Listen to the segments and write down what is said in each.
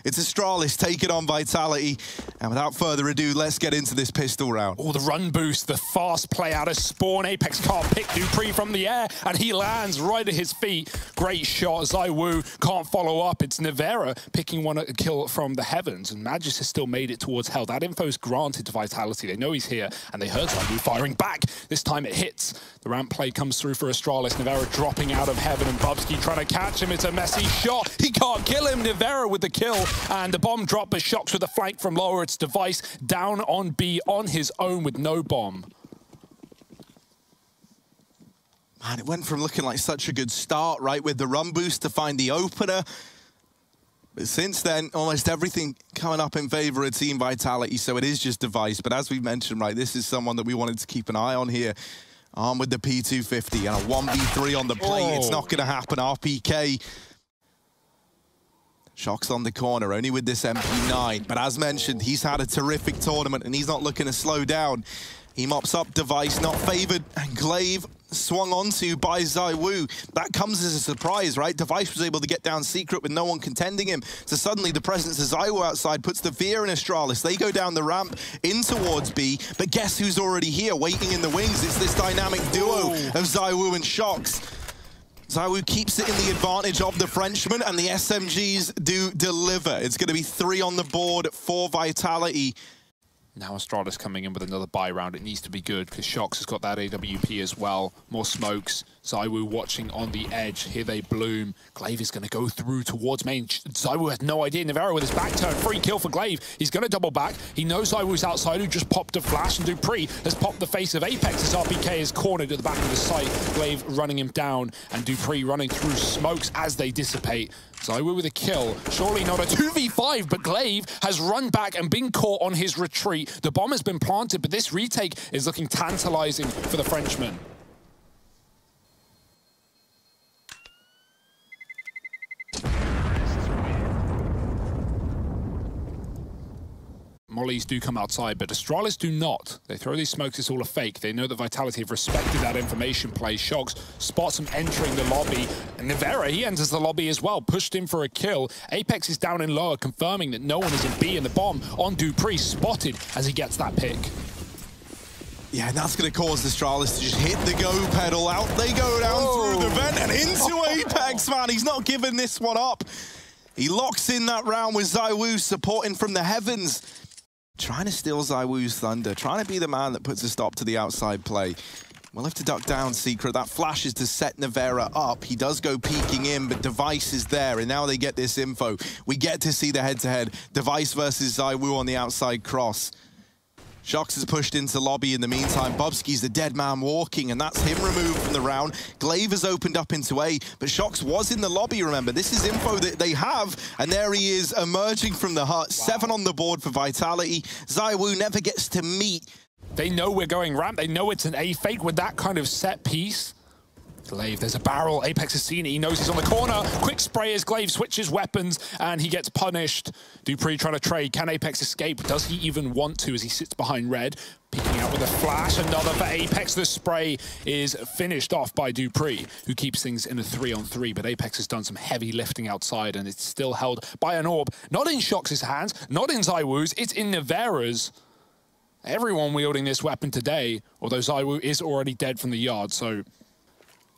It's Astralis taking on Vitality. And without further ado, let's get into this pistol round. Oh, the run boost, the fast play out of Spawn. Apex can't pick dupreeh from the air, and he lands right at his feet. Great shot. ZywOo can't follow up. It's Nevera picking one kill from the heavens, and Magis has still made it towards hell. That info is granted to Vitality. They know he's here, and they heard ZywOo firing back. This time it hits. The ramp play comes through for Astralis. Nevera dropping out of heaven, and Bubsky trying to catch him. It's a messy shot. He can't kill him. Nevera with the kill, and the bomb drop, but Shox with the flank from lower. It's Device down on B on his own with no bomb. Man, it went from looking like such a good start, right, with the run boost to find the opener. But since then, almost everything coming up in favor of Team Vitality, so it is just Device. But as we mentioned, right, this is someone that we wanted to keep an eye on here. Armed with the P250 and a 1v3 on the plate. It's not going to happen. RPK. Shox on the corner, only with this MP9. But as mentioned, he's had a terrific tournament, and he's not looking to slow down. He mops up Device, not favored, and Glaive swung onto by ZywOo. That comes as a surprise, right? Device was able to get down secret with no one contending him. So suddenly the presence of ZywOo outside puts the fear in Astralis. They go down the ramp in towards B, but guess who's already here, waiting in the wings? It's this dynamic duo of ZywOo and Shox. ZywOo keeps it in the advantage of the Frenchman, and the SMGs do deliver. It's going to be 3 on the board for Vitality. Now Astralis coming in with another buy round. It needs to be good because Shox has got that AWP as well. More smokes. ZywOo watching on the edge. Here they bloom. Glaive is going to go through towards main. ZywOo has no idea. Nevera with his back turn. Free kill for Glaive. He's going to double back. He knows ZywOo's outside, who just popped a flash, and dupreeh has popped the face of Apex as RPK is cornered at the back of the site. Glaive running him down, and dupreeh running through smokes as they dissipate. ZywOo with a kill. Surely not a 2v5, but Glaive has run back and been caught on his retreat. The bomb has been planted, but this retake is looking tantalizing for the Frenchman. Mollies do come outside, but Astralis do not. They throw these smokes, it's all a fake. They know that Vitality have respected that information play. Shox spots him entering the lobby, and Nevera, he enters the lobby as well, pushed in for a kill. Apex is down in lower, confirming that no one is in B, and the bomb on dupreeh spotted as he gets that pick. Yeah, and that's going to cause Astralis to just hit the go pedal. Out they go down through the vent and into Apex, man. He's not giving this one up. He locks in that round with ZywOo supporting from the heavens. Trying to steal ZywOo's thunder, trying to be the man that puts a stop to the outside play. We'll have to duck down secret. That flash is to set Nevera up. He does go peeking in, but Device is there, and now they get this info. We get to see the head-to-head. Device versus ZywOo on the outside cross. Shox is pushed into lobby in the meantime. Bubsky's the dead man walking, and that's him removed from the round. Glaive has opened up into A, but Shox was in the lobby, remember. This is info that they have, and there he is emerging from the hut. 7 on the board for Vitality. ZywOo never gets to meet. They know we're going ramp. They know it's an A fake with that kind of set piece. Glaive, there's a barrel. Apex has seen it. He knows he's on the corner. Quick spray as Glaive switches weapons, and he gets punished. dupreeh trying to trade. Can Apex escape? Does he even want to as he sits behind red? Peeking out with a flash. Another for Apex. The spray is finished off by dupreeh, who keeps things in a 3-on-3. But Apex has done some heavy lifting outside, and it's still held by an orb. Not in Shox's hands, not in ZywOo's. It's in Nevera's. Everyone wielding this weapon today, although ZywOo is already dead from the yard, so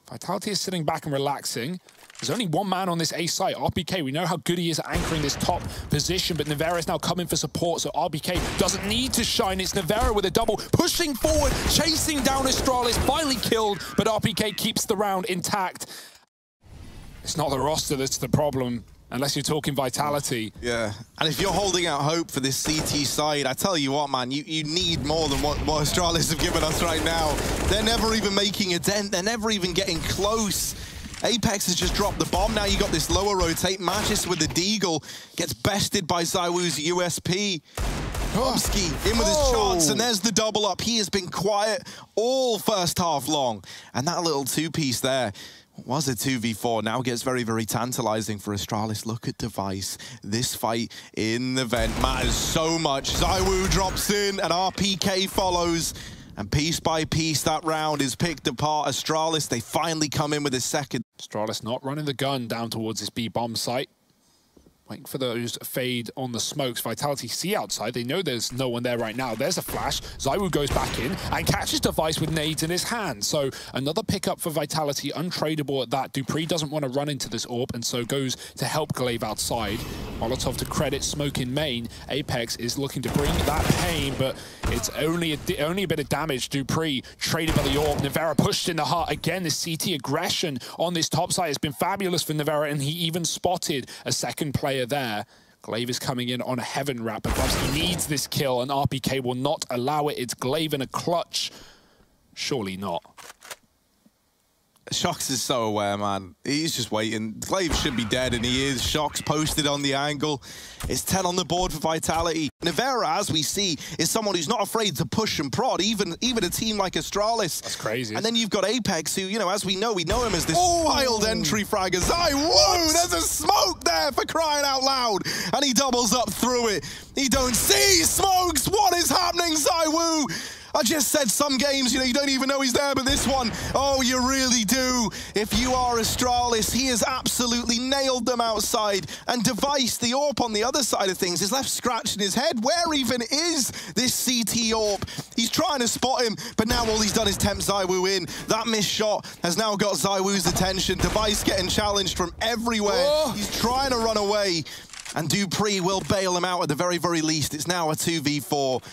Vitality is sitting back and relaxing. There's only one man on this A site, RPK. We know how good he is at anchoring this top position, but Nevera is now coming for support, so RPK doesn't need to shine. It's Nevera with a double, pushing forward, chasing down Astralis, finally killed, but RPK keeps the round intact. It's not the roster that's the problem, unless you're talking Vitality. Yeah, and if you're holding out hope for this CT side, I tell you what, man, you need more than what Astralis have given us right now. They're never even making a dent. They're never even getting close. Apex has just dropped the bomb. Now you got this lower rotate. Magis with the deagle gets bested by ZywOo's USP. Bubsky in with his shots, and there's the double up. He has been quiet all first half long. And that little two-piece there was a 2v4, now gets very, very tantalizing for Astralis. Look at Device. This fight in the vent matters so much. ZywOo drops in, and RPK follows. And piece by piece, that round is picked apart. Astralis, they finally come in with a second. Astralis not running the gun down towards this B bomb site. Waiting for those fade on the smokes. Vitality see outside. They know there's no one there right now. There's a flash. ZywOo goes back in and catches Device with nades in his hand. So another pickup for Vitality, untradeable at that. dupreeh doesn't want to run into this AWP and so goes to help Glaive outside. Molotov to credit smoke in main. Apex is looking to bring that pain, but it's only a bit of damage. dupreeh traded by the AWP. Nevera pushed in the heart. Again, this CT aggression on this top side has been fabulous for Nevera, and he even spotted a second player there. Glaive is coming in on a heaven wrap, and Bubsky needs this kill, and RPK will not allow it. It's Glaive in a clutch. Surely not. Shox is so aware, man. He's just waiting. Glaive should be dead, and he is. Shox posted on the angle. It's 10 on the board for Vitality. Nevera, as we see, is someone who's not afraid to push and prod, even a team like Astralis. That's crazy. And then you've got Apex, who, you know, as we know him as this wild entry fragger. ZywOo, there's a smoke there for crying out loud. And he doubles up through it. He don't see smokes. What is happening, ZywOo? I just said some games, you know, you don't even know he's there, but this one, oh, you really do. If you are Astralis, he has absolutely nailed them outside. And Device, the AWP on the other side of things, is left scratching his head. Where even is this CT AWP? He's trying to spot him, but now all he's done is tempt ZywOo in. That missed shot has now got ZywOo's attention. Device getting challenged from everywhere. Oh. He's trying to run away, and dupreeh will bail him out at the very, very least. It's now a 2v4.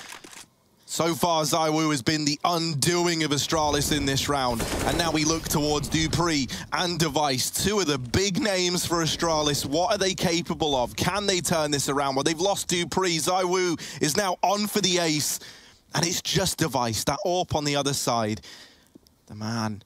So far, ZywOo has been the undoing of Astralis in this round. And now we look towards dupreeh and Device, two of the big names for Astralis. What are they capable of? Can they turn this around? Well, they've lost dupreeh. ZywOo is now on for the ace. And it's just Device, that AWP on the other side. The man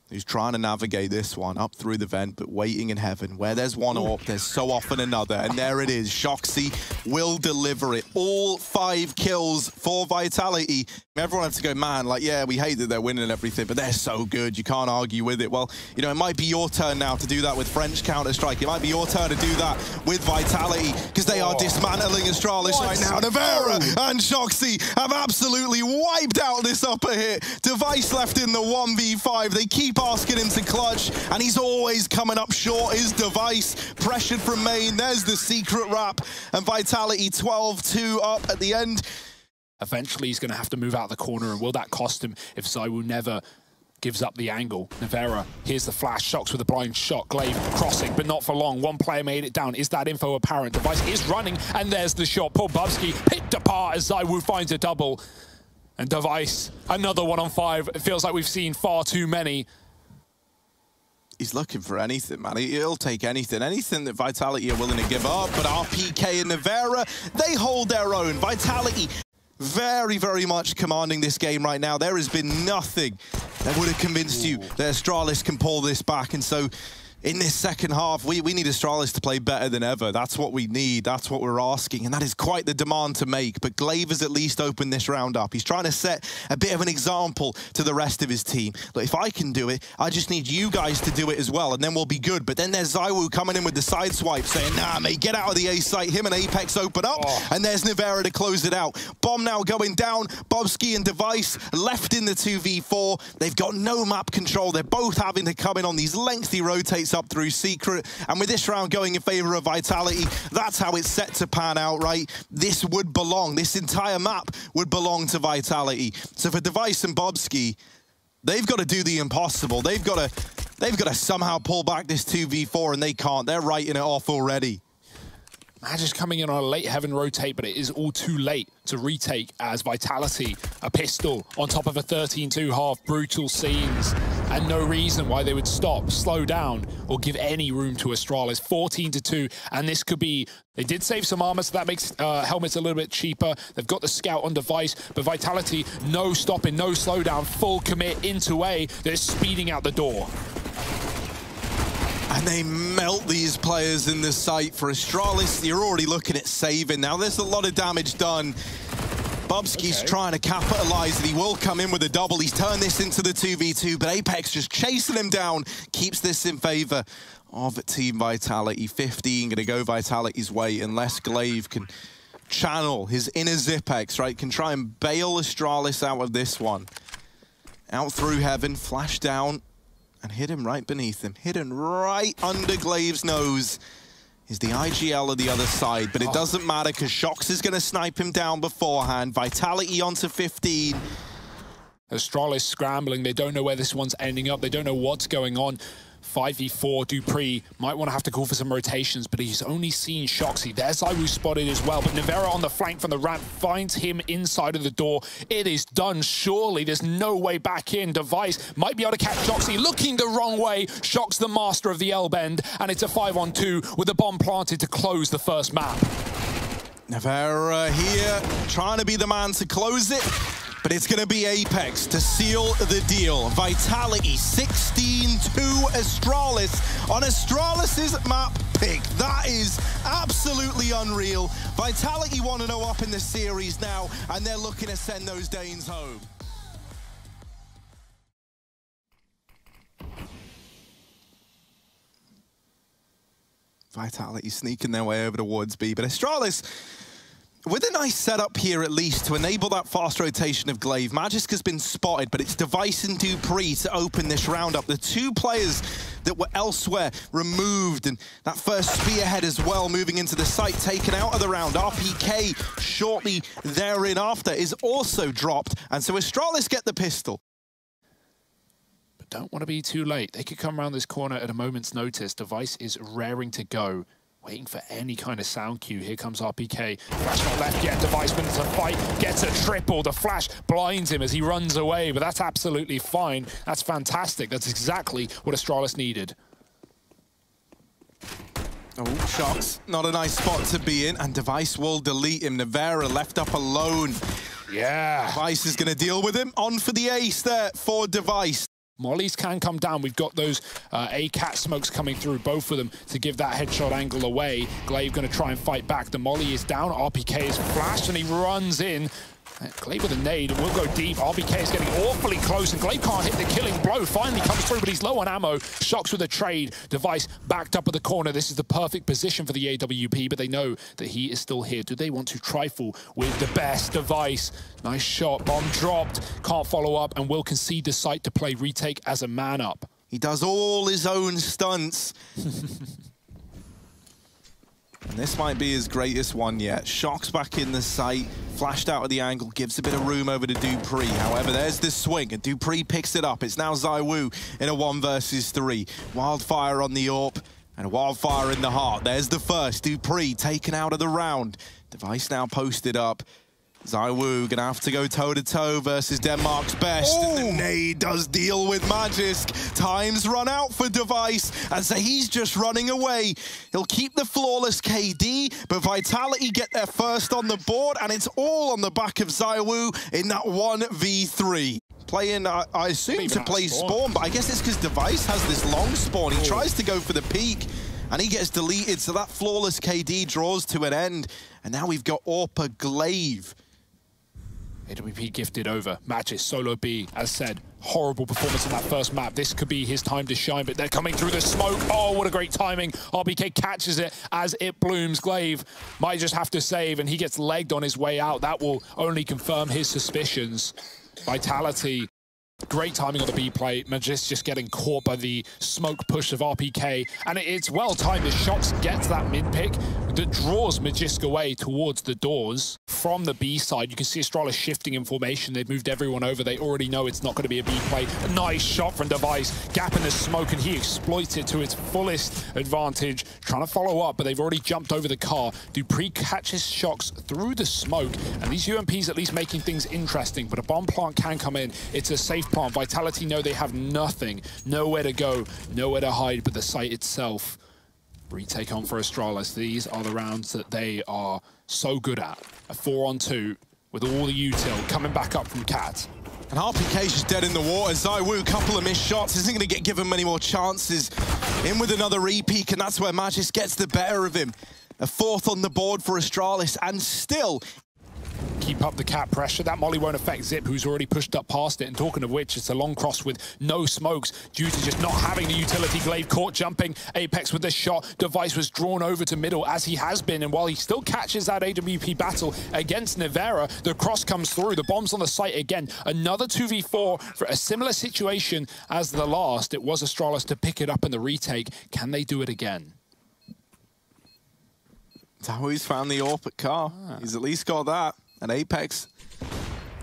who's trying to navigate this one up through the vent, but waiting in heaven. Where there's one AWP, there's so often another. And there it is. Shoxy will deliver it. All 5 kills for Vitality. Everyone has to go, man, like, yeah, we hate that they're winning and everything, but they're so good. You can't argue with it. Well, you know, it might be your turn now to do that with French Counter-Strike. It might be your turn to do that with Vitality, because they are dismantling Astralis right now. Nevera and Shoxy have absolutely wiped out this upper hit. Device left in the 1v5. They keep asking him to clutch, and he's always coming up short. Is Device pressured from main? There's the secret wrap, and Vitality 12-2 up at the end. Eventually, he's going to have to move out of the corner, and will that cost him if ZywOo never gives up the angle? Nevera, here's the flash. Shox with a blind shot. Glaive crossing, but not for long. One player made it down. Is that info apparent? Device is running, and there's the shot. Poor Bubsky picked apart as ZywOo finds a double. And Device, another 1 on 5. It feels like we've seen far too many. He's looking for anything, man. He'll take anything. Anything that Vitality are willing to give up. But RPK and Nevera, they hold their own. Vitality very, very much commanding this game right now. There has been nothing that would have convinced you that Astralis can pull this back. And so in this second half, we need Astralis to play better than ever. That's what we need. That's what we're asking. And that is quite the demand to make. But Glaive has at least opened this round up. He's trying to set a bit of an example to the rest of his team. Look, if I can do it, I just need you guys to do it as well, and then we'll be good. But then there's ZywOo coming in with the side swipe, saying, nah, mate, get out of the A site. Him and Apex open up, and there's Nevera to close it out. Bomb now going down. Bubsky and Device left in the 2v4. They've got no map control. They're both having to come in on these lengthy rotates up through secret, and with this round going in favor of Vitality, that's how it's set to pan out, right? This would belong, this entire map would belong to Vitality. So for Device and Bubsky, they've got to do the impossible. They've got to somehow pull back this 2v4, and they can't. They're writing it off already. Magic coming in on a late heaven rotate, but it is all too late to retake as Vitality, a pistol on top of a 13-2 half, brutal scenes, and no reason why they would stop, slow down, or give any room to Astralis. 14-2, and this could be, they did save some armor, so that makes helmets a little bit cheaper. They've got the scout on Device, but Vitality, no stopping, no slowdown, full commit into A. They're speeding out the door. And they melt these players in the site. For Astralis, you're already looking at saving. Now, there's a lot of damage done. Bubsky's trying to capitalize, and he will come in with a double. He's turned this into the 2v2, but Apex just chasing him down, keeps this in favor of Team Vitality. 15 going to go Vitality's way, unless Glaive can channel his inner Zipex, right? Can try and bail Astralis out of this one. Out through heaven, flash down, and hit him right beneath him. Hidden right under Glaive's nose. is the IGL on the other side, but it doesn't matter because Shox is going to snipe him down beforehand. Vitality onto 15. Astralis scrambling. They don't know where this one's ending up. They don't know what's going on. 5v4, dupreeh might want to have to call for some rotations, but he's only seen Shoxy. There's ZywOo spotted as well, but Nevera on the flank from the ramp finds him inside of the door. It is done, surely. There's no way back in. Device might be able to catch Shoxy, looking the wrong way. Shox the master of the L-bend, and it's a 5-on-2 with the bomb planted to close the first map. Nevera here, trying to be the man to close it. But it's going to be Apex to seal the deal. Vitality 16-2 Astralis on Astralis's map pick. That is absolutely unreal. Vitality 1-0 up in the series now, and they're looking to send those Danes home. Vitality sneaking their way over towards B, but Astralis, with a nice setup here at least to enable that fast rotation of Glaive. Magisk has been spotted, but it's Device and dupreeh to open this round up. The two players that were elsewhere removed, and that first spearhead as well moving into the site taken out of the round. RPK shortly therein after is also dropped, and so Astralis get the pistol. But don't want to be too late. They could come around this corner at a moment's notice. Device is raring to go, waiting for any kind of sound cue. Here comes RPK. Flash not left yet. Device wins the fight, gets a triple. The flash blinds him as he runs away, but that's absolutely fine. That's fantastic. That's exactly what Astralis needed. Oh, Shox, not a nice spot to be in, and Device will delete him. Nevera left up alone. Yeah. Device is going to deal with him. On for the ace there for Device. Mollies can come down. We've got those A-Cat smokes coming through, both of them, to give that headshot angle away. Glaive going to try and fight back. The molly is down. RPK is flashed, and he runs in. Glaive with a nade, and we'll go deep. RPK is getting awfully close, and Glaive can't hit the killing blow. Finally comes through, but he's low on ammo. Shox with a trade. Device backed up at the corner. This is the perfect position for the AWP, but they know that he is still here. Do they want to trifle with the best? Device? Nice shot. Bomb dropped. Can't follow up, and will concede the site to play retake as a man up. He does all his own stunts. And this might be his greatest one yet. Shox back in the site, flashed out of the angle, gives a bit of room over to dupreeh. However, there's the swing, and dupreeh picks it up. It's now ZywOo in a 1 versus 3. Wildfire on the AWP, and a wildfire in the heart. There's the first. dupreeh taken out of the round. Device now posted up. ZywOo gonna have to go toe-to-toe versus Denmark's best. Oh. And the nade does deal with Magisk. Time's run out for Device, and so he's just running away. He'll keep the flawless KD, but Vitality get their first on the board, and it's all on the back of ZywOo in that 1v3. Playing, I assume, to play spawn, but I guess it's because Device has this long spawn. He tries to go for the peak, and he gets deleted, so that flawless KD draws to an end. And now we've got AWP Glaive. AWP gifted over. Magisk, solo B, as said. Horrible performance in that first map. This could be his time to shine, but they're coming through the smoke. Oh, what a great timing. RPK catches it as it blooms. Glaive might just have to save, and he gets legged on his way out. That will only confirm his suspicions. Vitality, great timing on the B play. Magisk just getting caught by the smoke push of RPK, and it's well timed. The Shox gets that mid pick that draws Magisk away towards the doors. From the B side, you can see Astralis shifting in formation. They've moved everyone over. They already know it's not going to be a B play. A nice shot from Device. Gap in the smoke, and he exploits it to its fullest advantage. Trying to follow up, but they've already jumped over the car. dupreeh catches Shox through the smoke, and these UMPs at least making things interesting, but a bomb plant can come in. It's a safe plant. Vitality know they have nothing. Nowhere to go, nowhere to hide but the site itself. Retake on for Astralis. These are the rounds that they are so good at. A 4-on-2 with all the util coming back up from Cat. And RPK's just dead in the water. ZywOo, couple of missed shots, isn't going to get given many more chances. In with another re-peek, and that's where Magisk gets the better of him. A 4th on the board for Astralis, and still... Keep up the Cat pressure. That molly won't affect Zip, who's already pushed up past it. And talking of which, it's a long cross with no smokes due to just not having the utility. Glaive caught jumping. Apex with the shot. Device was drawn over to middle, as he has been. And while he still catches that AWP battle against Nevera, the cross comes through. The bomb's on the site again. Another 2v4 for a similar situation as the last. It was Astralis to pick it up in the retake. Can they do it again? ZywOo's found the AWP at car. He's at least got that. And Apex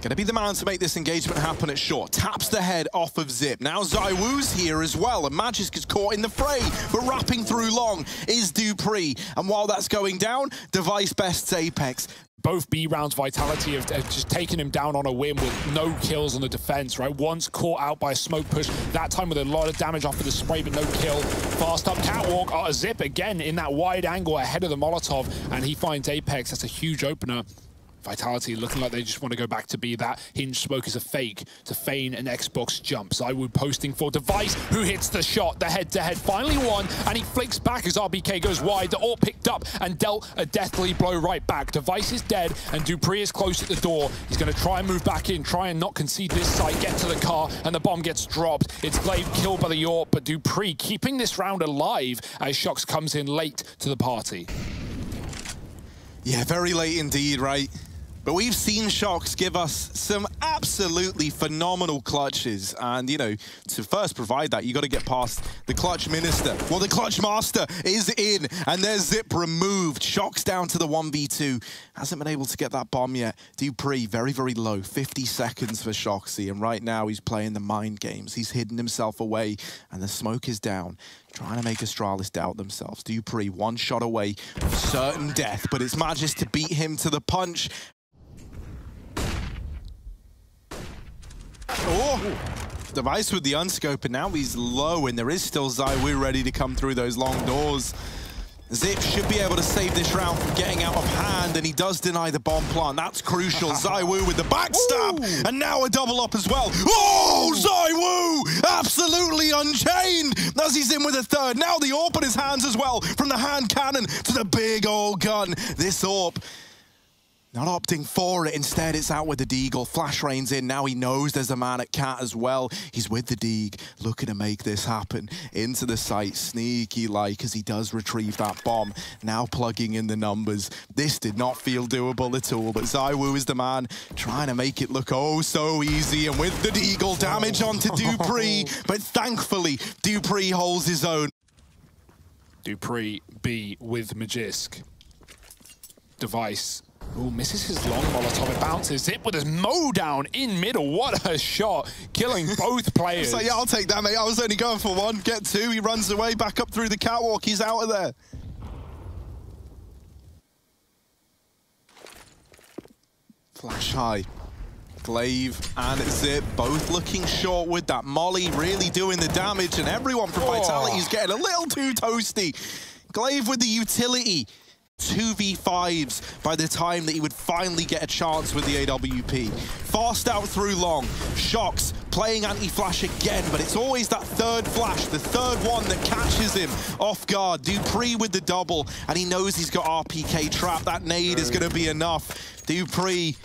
gonna be the man to make this engagement happen at short. Taps the head off of Zip. Now ZywOo's here as well, and Magisk is caught in the fray, but wrapping through long is dupreeh. And while that's going down, Device bests Apex. Both B rounds, Vitality have just taken him down on a whim with no kills on the defense, right? Once caught out by a smoke push, that time with a lot of damage off of the spray, but no kill. Fast up catwalk, Zip again in that wide angle ahead of the Molotov, and he finds Apex. That's a huge opener. Vitality looking like they just want to go back to B. That hinge smoke is a fake to feign an Xbox jump. ZywOo posting for Device, who hits the shot. The head-to-head finally won, and he flicks back as RBK goes wide. The AWP picked up and dealt a deathly blow right back. Device is dead, and dupreeh is close at the door. He's going to try and move back in, try and not concede this site, get to the car, and the bomb gets dropped. It's glaive killed by the AWP, but dupreeh keeping this round alive as Shox comes in late to the party. Yeah, very late indeed, right? But we've seen Shox give us some absolutely phenomenal clutches. And, you know, to first provide that, you got to get past the clutch minister. Well, the clutch master is in, and there's Zip removed. Shox down to the 1v2. Hasn't been able to get that bomb yet. dupreeh, very, very low. 50 seconds for Shoxy. And right now, he's playing the mind games. He's hidden himself away, and the smoke is down. Trying to make Astralis doubt themselves. dupreeh, one shot away from certain death, but it's Magisk to beat him to the punch. Oh, Device with the unscope, and now he's low, and there is still ZywOo ready to come through those long doors. Zip should be able to save this round from getting out of hand, and he does deny the bomb plant. That's crucial. ZywOo with the backstab, and now a double up as well. Oh, ZywOo absolutely unchained as he's in with a third. Now the AWP in his hands as well, from the hand cannon to the big old gun. This AWP not opting for it. Instead, it's out with the Deagle. Flash rains in. Now he knows there's a man at Cat as well. He's with the Deag, looking to make this happen. Into the site, sneaky-like, as he does retrieve that bomb. Now plugging in the numbers. This did not feel doable at all, but ZywOo is the man trying to make it look oh so easy. And with the Deagle, damage onto dupreeh, but thankfully, dupreeh holds his own. dupreeh B with Magisk. Device. Oh, misses his long Molotov. It bounces. Zip with his mow down in middle. What a shot. Killing both players. So yeah, I'll take that, mate. I was only going for one. Get two. He runs away, back up through the catwalk. He's out of there. Flash high. Glaive and Zip both looking short with that molly, really doing the damage, and everyone from Vitality is getting a little too toasty. Glaive with the utility. 2v5s by the time that he would finally get a chance with the AWP. Fast out through long. Shox playing anti-flash again, but it's always that third flash, the third one that catches him off guard. dupreeh with the double, and he knows he's got RPK trap. That nade is going to be enough. dupreeh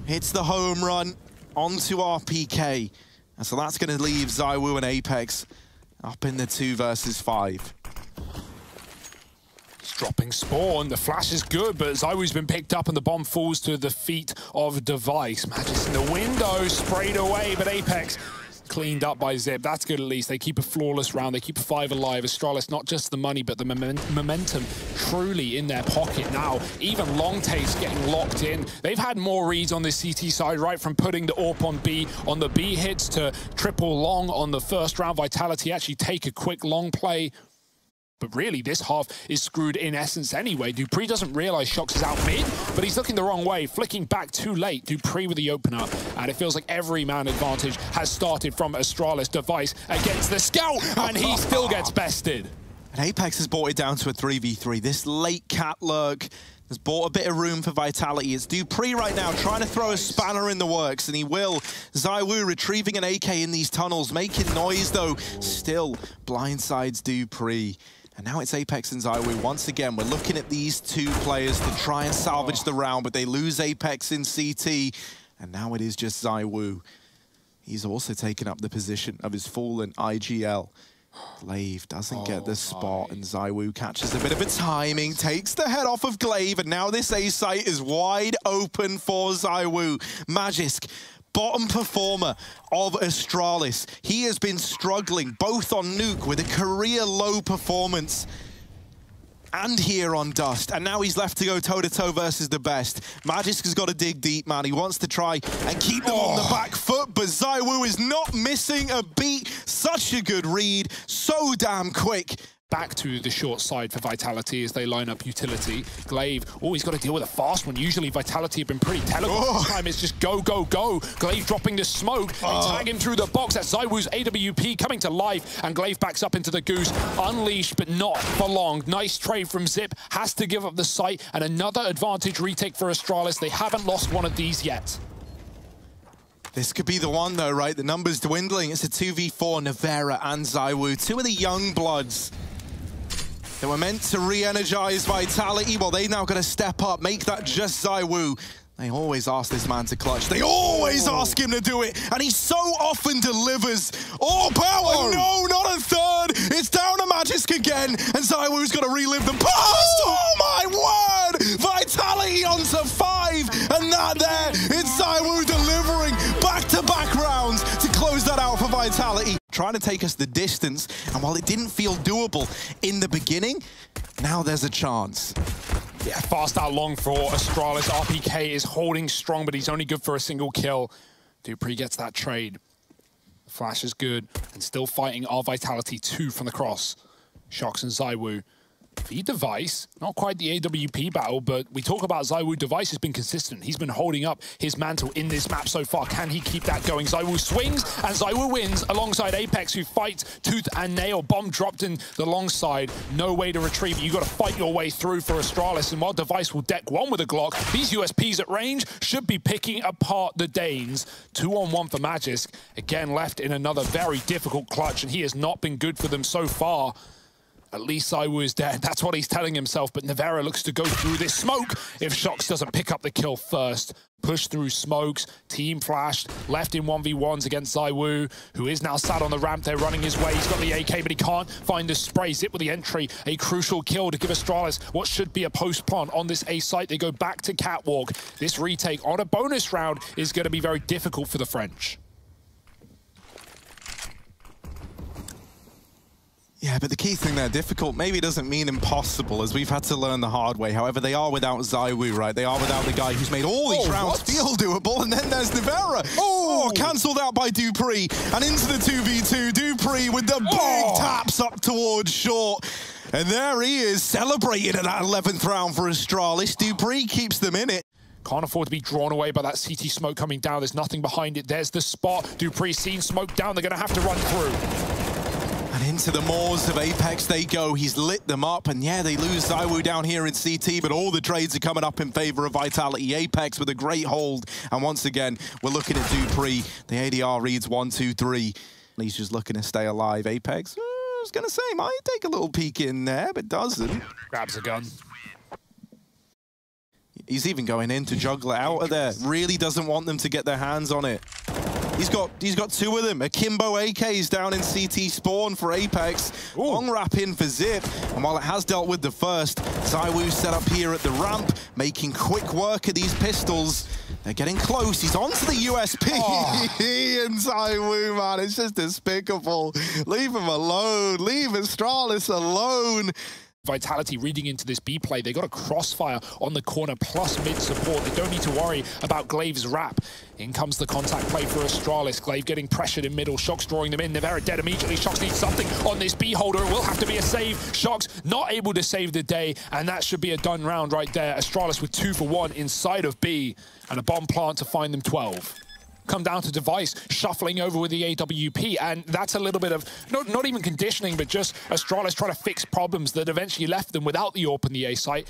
hits the home run onto RPK. And so that's going to leave ZywOo and Apex up in the 2 versus 5. Dropping spawn. The flash is good, but ZywOo's been picked up and the bomb falls to the feet of Device. Magisk in the window, sprayed away, but Apex cleaned up by Zip. That's good at least. They keep a flawless round. They keep 5 alive. Astralis, not just the money, but the momentum truly in their pocket now. Even Long Taste getting locked in. They've had more reads on this CT side, right from putting the AWP on B, on the B hits to triple long on the first round. Vitality actually take a quick long play. But really, this half is screwed in essence anyway. dupreeh doesn't realize Shox is out mid, but he's looking the wrong way, flicking back too late. dupreeh with the opener, and it feels like every man advantage has started from Astralis. Device against the scout, and he still gets bested. And Apex has brought it down to a 3v3. This late cat lurk has bought a bit of room for Vitality. It's dupreeh right now trying to throw a spanner in the works, and he will. ZywOo retrieving an AK in these tunnels, making noise though. Still blindsides dupreeh. And now it's Apex and ZywOo. Once again, we're looking at these two players to try and salvage the round, but they lose Apex in CT. And now it is just ZywOo. He's also taken up the position of his fallen IGL. Glaive doesn't get the spot, and ZywOo catches a bit of a timing, takes the head off of Glaive, and now this A site is wide open for ZywOo. Magisk, bottom performer of Astralis. He has been struggling both on Nuke with a career low performance. and here on Dust. And now he's left to go toe-to-toe versus the best. Magisk has got to dig deep, man. He wants to try and keep them on the back foot, but ZywOo is not missing a beat. Such a good read, so damn quick. Back to the short side for Vitality as they line up utility. Glaive, he's got to deal with a fast one. Usually Vitality have been pretty telegraphed. This time it's just go, go, go. Glaive dropping the smoke. They tag him through the box. That's ZywOo's AWP coming to life, and Glaive backs up into the Goose. Unleashed, but not for long. Nice trade from Zip. Has to give up the site, and another advantage retake for Astralis. They haven't lost one of these yet. This could be the one though, right? The numbers dwindling. It's a 2v4, Nevera and ZywOo. Two of the young bloods. They were meant to re-energize Vitality. Well, they now got to step up, make that just ZywOo. They always ask this man to clutch. They always ask him to do it, and he so often delivers. Oh, power! No, not a third. It's down to Magisk again, and ZywOo's got to relive the past. Oh my word! Vitality onto 5, and that there, it's ZywOo delivering back-to-back rounds to close that out for Vitality. Trying to take us the distance, and while it didn't feel doable in the beginning, now there's a chance. Yeah, fast out long for Astralis. RPK is holding strong, but he's only good for a single kill. dupreeh gets that trade. The flash is good, and still fighting our Vitality 2 from the cross. Shox and ZywOo. The Device, not quite the AWP battle, but we talk about ZywOo. Device has been consistent. He's been holding up his mantle in this map so far. Can he keep that going? ZywOo swings, and ZywOo wins alongside Apex, who fights tooth and nail. Bomb dropped in the long side. No way to retrieve it. You've got to fight your way through for Astralis, and while Device will deck one with a Glock, these USPs at range should be picking apart the Danes. 2-on-1 for Magisk. Again, left in another very difficult clutch, and he has not been good for them so far. At least ZywOo is dead. That's what he's telling himself, but Nevera looks to go through this smoke if Shox doesn't pick up the kill first. Push through smokes, team flashed, left in 1v1s against ZywOo, who is now sat on the ramp. They're running his way. He's got the AK, but he can't find the spray. Zip with the entry. A crucial kill to give Astralis what should be a post-plant on this A site. They go back to Catwalk. This retake on a bonus round is going to be very difficult for the French. Yeah, but the key thing there, difficult, maybe doesn't mean impossible, as we've had to learn the hard way. However, they are without ZywOo, right? They are without the guy who's made all these rounds feel doable, and then there's Nevera. Cancelled out by dupreeh, and into the 2v2. dupreeh with the big taps up towards short. And there he is, celebrating at that 11th round for Astralis. dupreeh keeps them in it. Can't afford to be drawn away by that CT smoke coming down. There's nothing behind it. There's the spot. dupreeh seen smoke down. They're going to have to run through. And into the maws of Apex they go. He's lit them up, and yeah, they lose ZywOo down here in CT, but all the trades are coming up in favor of Vitality. Apex with a great hold, and once again, we're looking at dupreeh. The ADR reads 1, 2, 3. He's just looking to stay alive. Apex, I was gonna say, might take a little peek in there, but doesn't. Grabs a gun. He's even going in to juggle it out of there. Really doesn't want them to get their hands on it. He's got two of them. Akimbo AKs down in CT spawn for Apex. Long wrap in for Zip. And while it has dealt with the first, ZywOo set up here at the ramp, making quick work of these pistols. They're getting close. He's onto the USP. And ZywOo, man, it's just despicable. Leave him alone. Leave Astralis alone. Vitality reading into this B play. They got a crossfire on the corner plus mid support. They don't need to worry about Glaive's wrap. In comes the contact play for Astralis. Glaive getting pressured in middle. Shox drawing them in. Nevera dead immediately. Shox needs something on this B holder. It will have to be a save. Shox not able to save the day, and that should be a done round right there. Astralis with 2 for 1 inside of B, and a bomb plant to find them 12. Come down to Device, shuffling over with the AWP, and that's a little bit of, not even conditioning, but just Astralis trying to fix problems that eventually left them without the AWP in the A site.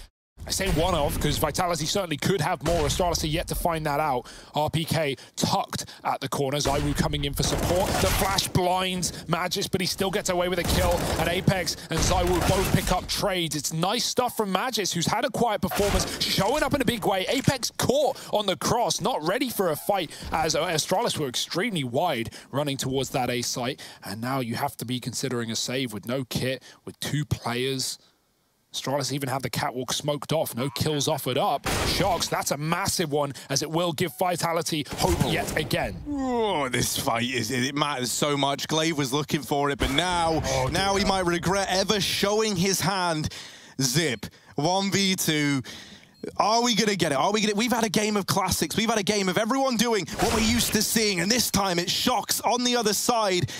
I say one of, because Vitality certainly could have more. Astralis are yet to find that out. RPK tucked at the corner. ZywOo coming in for support. The flash blinds Magisk, but he still gets away with a kill. And Apex and ZywOo both pick up trades. It's nice stuff from Magisk, who's had a quiet performance, showing up in a big way. Apex caught on the cross, not ready for a fight, as Astralis were extremely wide running towards that A site. And now you have to be considering a save with no kit, with 2 players. Astralis even have the catwalk smoked off, no kills offered up. Shox, that's a massive one, as it will give Vitality hope yet again. Oh, this fight, it matters so much. Glaive was looking for it, but now he might regret ever showing his hand. Zip, 1v2. Are we going to get it? Are we going to? We've had a game of classics. We've had a game of everyone doing what we're used to seeing, and this time it's Shocks on the other side.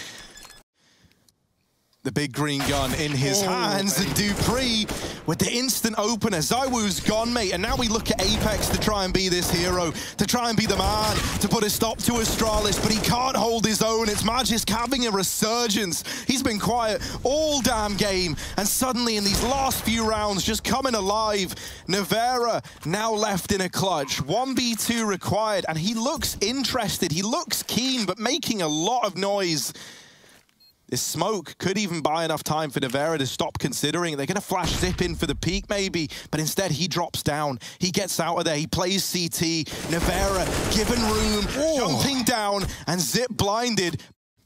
The big green gun in his hands, and dupreeh with the instant opener. ZywOo's gone, mate, and now we look at Apex to try and be this hero, to try and be the man, to put a stop to Astralis, but he can't hold his own. It's Magisk having a resurgence. He's been quiet all damn game, and suddenly in these last few rounds, just coming alive. Nevera now left in a clutch. 1v2 required, and he looks interested. He looks keen, but making a lot of noise. This smoke could even buy enough time for Nevera to stop considering. They're going to flash Zip in for the peak maybe, but instead he drops down. He gets out of there. He plays CT. Nevera given room, jumping down, and Zip blinded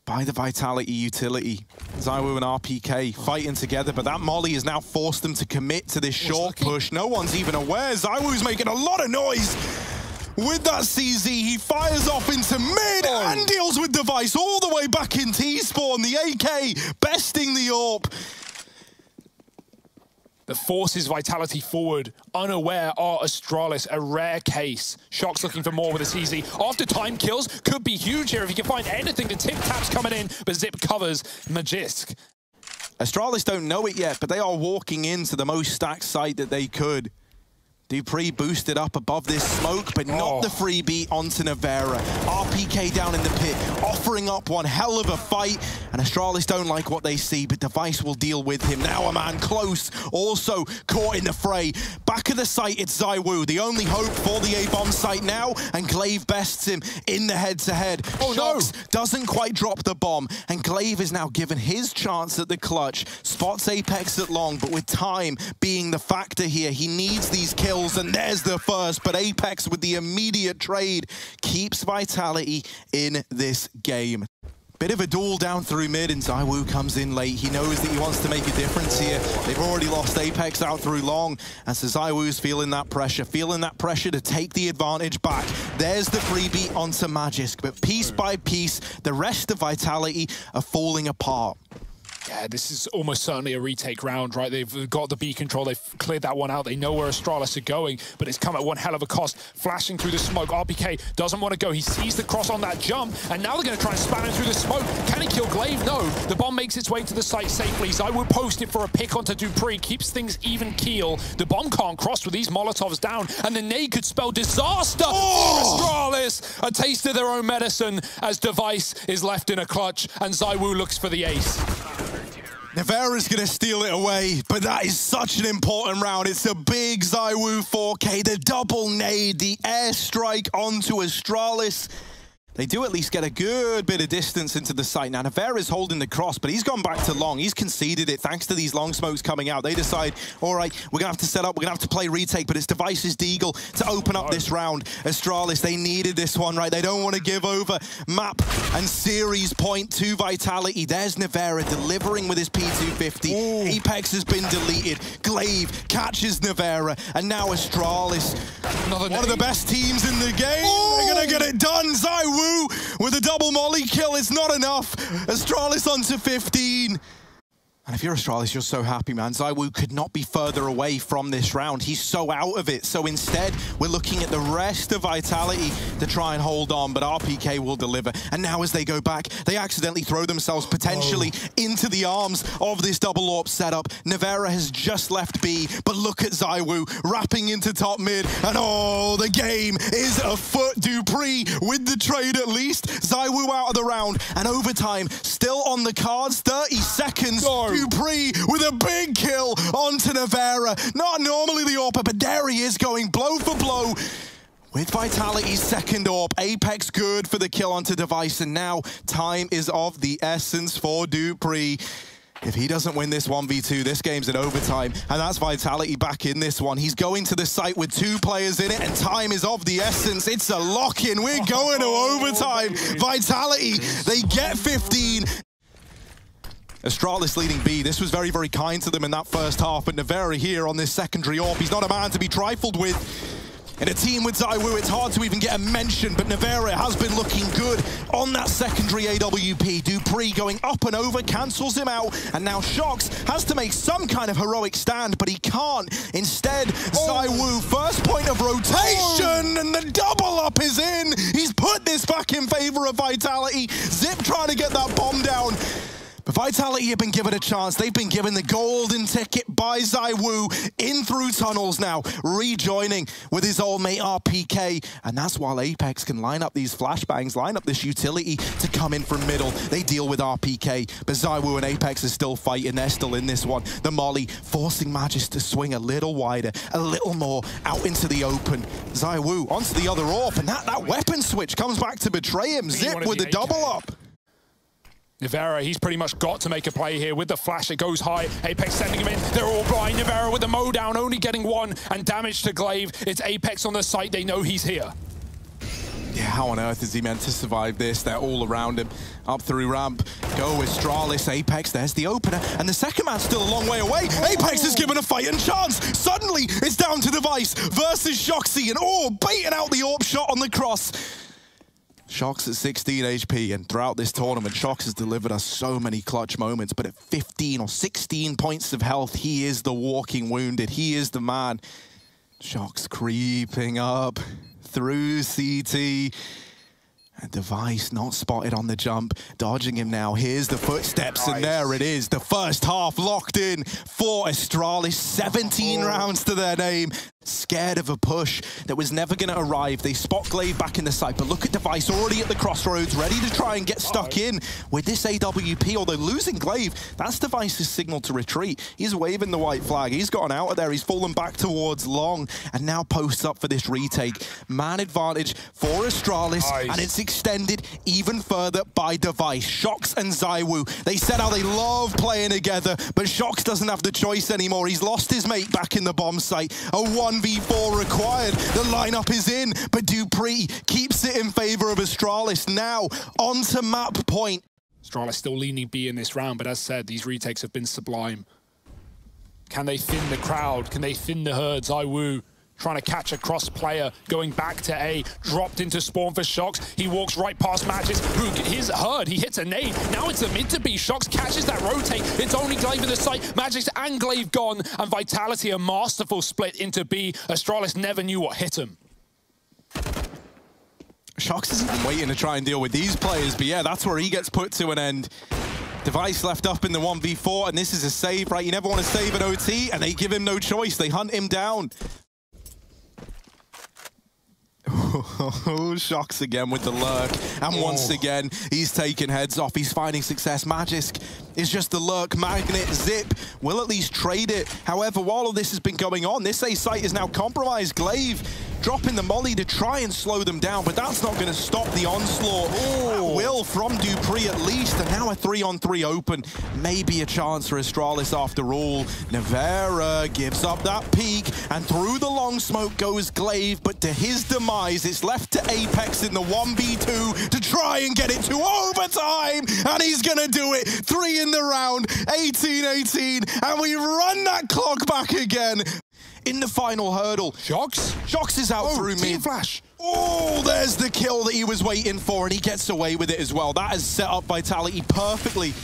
by the Vitality utility. ZywOo and RPK fighting together, but that molly has now forced them to commit to this short push. No one's even aware. ZywOo's making a lot of noise. With that CZ, he fires off into mid and deals with Device all the way back in T-spawn. The AK besting the AWP. The forces Vitality forward, unaware are Astralis, a rare case. Shock's looking for more with a CZ. After time kills, could be huge here if he can find anything. The tip-tap's coming in, but Zip covers Magisk. Astralis don't know it yet, but they are walking into the most stacked site that they could. dupreeh boosted up above this smoke, but not the freebie onto Nevera. RPK down in the pit, offering up one hell of a fight, and Astralis don't like what they see, but Device will deal with him. Now a man close, also caught in the fray. Back of the site, it's ZywOo, the only hope for the A-bomb site now, and Glaive bests him in the head-to-head. Shocks doesn't quite drop the bomb, and Glaive is now given his chance at the clutch. Spots Apex at long, but with time being the factor here, he needs these kills. And there's the first, but Apex with the immediate trade keeps Vitality in this game. Bit of a duel down through mid, and ZywOo comes in late. He knows that he wants to make a difference here. They've already lost Apex out through long, and so ZywOo's feeling that pressure to take the advantage back. There's the freebie onto Magisk, but piece by piece, the rest of Vitality are falling apart. Yeah, this is almost certainly a retake round, right? They've got the B control, they've cleared that one out, they know where Astralis are going, but it's come at one hell of a cost. Flashing through the smoke, RPK doesn't want to go, he sees the cross on that jump, and now they're going to try and spam him through the smoke. Can he kill Glaive? No. The bomb makes its way to the site safely. ZywOo post it for a pick onto dupreeh, keeps things even keel. The bomb can't cross with these Molotovs down, and the nade could spell disaster for Astralis. A taste of their own medicine as Device is left in a clutch, and ZywOo looks for the ace. Nevera's going to steal it away, but that is such an important round. It's a big ZywOo 4K, the double nade, the airstrike onto Astralis. They do at least get a good bit of distance into the site. Now, Nevera's holding the cross, but he's gone back to long. He's conceded it thanks to these long smokes coming out. They decide, all right, we're going to have to set up, we're going to have to play retake, but it's Device's deagle to open up this round. Astralis, they needed this one, right? They don't want to give over map and series point to Vitality. There's Nevera delivering with his P250. Apex has been deleted. Glaive catches Nevera, and now Astralis, one of the best teams in the game. They're going to get it done. ZywOo with a double molly kill, it's not enough. Astralis onto 15. And if you're Astralis, you're so happy, man. ZywOo could not be further away from this round. He's so out of it. So instead, we're looking at the rest of Vitality to try and hold on, but RPK will deliver. And now as they go back, they accidentally throw themselves potentially into the arms of this double AWP setup. Nevera has just left B, but look at ZywOo wrapping into top mid. And the game is afoot. dupreeh with the trade at least. ZywOo out of the round, and overtime still on the cards. 30 seconds. dupreeh with a big kill onto Nevera. Not normally the AWPer, but there he is going blow for blow with Vitality's second AWP. Apex good for the kill onto Device, and now time is of the essence for dupreeh. If he doesn't win this 1v2, this game's in overtime, and that's Vitality back in this one. He's going to the site with 2 players in it, and time is of the essence. It's a lock-in. We're going to overtime. Vitality, they get 15. Astralis leading B. This was very, very kind to them in that first half, but Nevera here on this secondary AWP. He's not a man to be trifled with. In a team with ZywOo, it's hard to even get a mention, but Nevera has been looking good on that secondary AWP. Dupree going up and over, cancels him out, and now Shox has to make some kind of heroic stand, but he can't. Instead, ZywOo, first point of rotation, and the double up is in. He's put this back in favor of Vitality. Zip trying to get that bomb down. But Vitality have been given a chance. They've been given the golden ticket by ZywOo in through tunnels now, rejoining with his old mate RPK. And that's while Apex can line up these flashbangs, line up this utility to come in from middle. They deal with RPK, but ZywOo and Apex are still fighting. They're still in this one. The molly forcing Magis to swing a little wider, a little more out into the open. ZywOo onto the other AWP, and that weapon switch comes back to betray him. Zip with the double up. Nevera, he's pretty much got to make a play here with the flash. It goes high. Apex sending him in. They're all blind. Nevera with the mow down, only getting one, and damage to Glaive. It's Apex on the site. They know he's here. Yeah, how on earth is he meant to survive this? They're all around him. Up through ramp. Go Astralis. Apex, there's the opener. And the second man's still a long way away. Apex is given a fighting chance. Suddenly, it's down to Device versus Shoxy. And baiting out the AWP shot on the cross. Shox at 16 HP, and throughout this tournament, Shox has delivered us so many clutch moments, but at 15 or 16 points of health, he is the walking wounded. He is the man. Shox creeping up through CT. And Device not spotted on the jump, dodging him now. Here's the footsteps, and there it is. The first half locked in for Astralis. 17 rounds to their name. Scared of a push that was never going to arrive. They spot Glaive back in the site, but look at Device already at the crossroads, ready to try and get stuck in with this AWP. Although losing Glaive, that's Device's signal to retreat. He's waving the white flag. He's gotten out of there. He's fallen back towards long, and now posts up for this retake. Man advantage for Astralis, and it's extended even further by Device. Shox and ZywOo, they said how they love playing together, but Shox doesn't have the choice anymore. He's lost his mate back in the bomb site. A 1v4 required. The lineup is in, but Dupree keeps it in favor of Astralis. Now onto map point. Astralis still leaning B in this round, but as said, these retakes have been sublime. Can they thin the crowd? Can they thin the herd? ZywOo trying to catch a cross player, going back to A, dropped into spawn for Shox. He walks right past Magis, who his herd, he hits a nade. Now it's a mid to B. Shox catches that rotate. It's only Glaive in the site. Magis and Glaive gone, and Vitality a masterful split into B. Astralis never knew what hit him. Shox isn't even waiting to try and deal with these players, but yeah, that's where he gets put to an end. Device left up in the 1v4, and this is a save, right? You never want to save an OT, and they give him no choice. They hunt him down. Shox again with the lurk, and once again he's taking heads off. He's finding success. Magisk is just the lurk magnet. Zip will at least trade it. However, while all this has been going on, this A site is now compromised. Glaive dropping the molly to try and slow them down, but that's not going to stop the onslaught. That will from Dupree at least, and now a 3-on-3 open. Maybe a chance for Astralis after all. Nevera gives up that peak, and through the long smoke goes Glaive, but to his demise, it's left to Apex in the 1v2 to try and get it to overtime, and he's going to do it. 3 in the round, 18-18, and we run that clock back again. In the final hurdle, Shox is out through mid. Flash. Oh, there's the kill that he was waiting for, and he gets away with it as well. That has set up Vitality perfectly